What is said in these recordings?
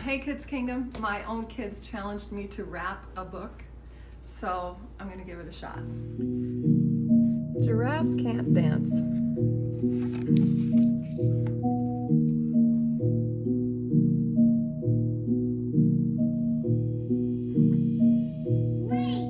Hey Kids Kingdom, my own kids challenged me to rap a book, so I'm gonna give it a shot. Giraffes can't dance.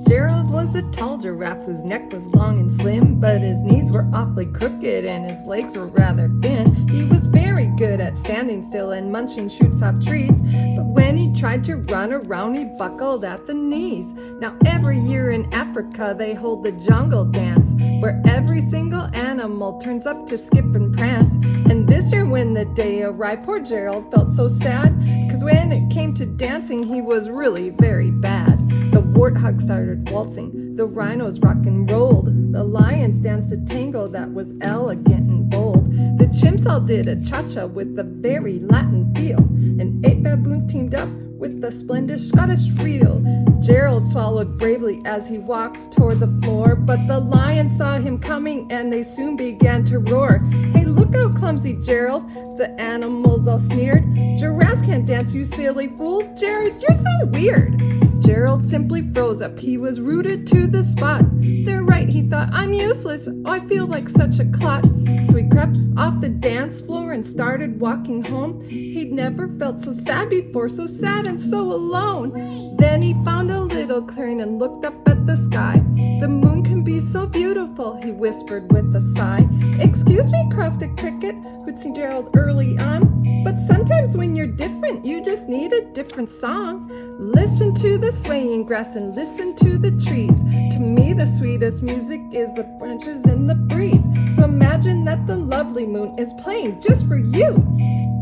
Gerald was a tall giraffe whose neck was long and slim, but his knees were awfully crooked and his legs were rather thin. He was very good at standing still and munching shoots off trees, but when he tried to run around he buckled at the knees. Now every year in Africa they hold the jungle dance, where every single animal turns up to skip and prance. And this year when the day arrived, poor Gerald felt so sad, because when it came to dancing he was really very bad. The warthog started waltzing, the rhinos rock and rolled, the lions danced a tango that was elegant and bold. The chimps all did a cha-cha with a very Latin feel, and 8 baboons teamed up with a splendid Scottish reel. Gerald swallowed bravely as he walked toward the floor, but the lions saw him coming and they soon began to roar. Hey, look out, clumsy Gerald, the animals all sneered. Giraffes can't dance, you silly fool. Jared, you're so weird. Gerald simply froze up, he was rooted to the spot. They're right, he thought, I'm useless, oh, I feel like such a clot. So he crept off the dance floor and started walking home. He'd never felt so sad before, so sad and so alone. Then he found a little clearing and looked up at the sky. The moon can be so beautiful, he whispered with a sigh. Excuse me, croaked the cricket, who'd seen Gerald early on, but sometimes when you're different, you just need a different song. Listen to the swaying grass and listen to the trees. To me the sweetest music is the branches in the breeze. So imagine that the lovely moon is playing just for you.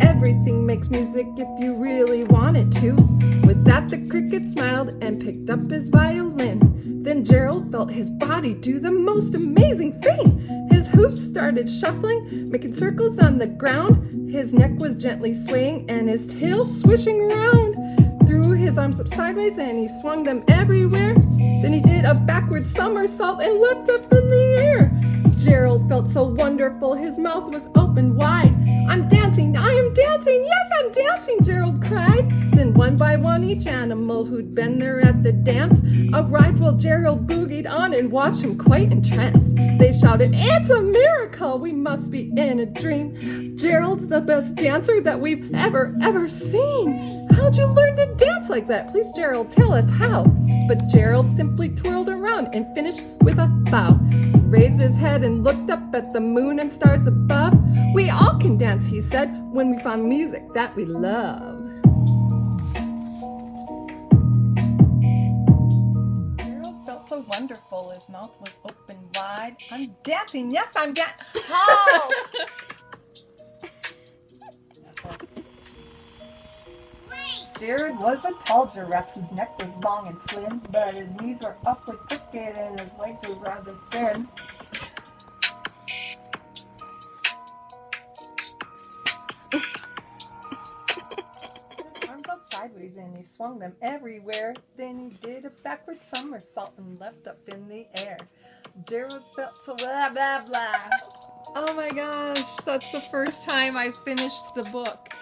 Everything makes music if you really want it to. With that the cricket smiled and picked up his violin. Then Gerald felt his body do the most amazing thing. His hooves started shuffling, making circles on the ground. His neck was gently swaying and his tail swishing around. Threw his arms up sideways and he swung them everywhere. Then he did a backward somersault and leapt up in the air. Gerald felt so wonderful, his mouth was open wide. I'm dancing, I am dancing, yes I'm dancing, Gerald cried. Then one by one each animal who'd been there at the dance arrived while Gerald boogied on and watched him quite entranced. They shouted, it's a miracle, we must be in a dream. Gerald's the best dancer that we've ever seen. How'd you learn to dance like that? Please, Gerald, tell us how. But Gerald simply twirled around and finished with a bow. Raised his head and looked up at the moon and stars above. We all can dance, he said, when we find music that we love. Gerald felt so wonderful, his mouth was open wide. I'm dancing, yes, I'm dancing. Oh! Jared was a tall giraffe whose neck was long and slim, but his knees were awfully crooked and his legs were rather thin. His arms out sideways and he swung them everywhere. Then he did a backward somersault and leapt up in the air. Jared felt so blah blah blah. Oh my gosh, that's the first time I finished the book.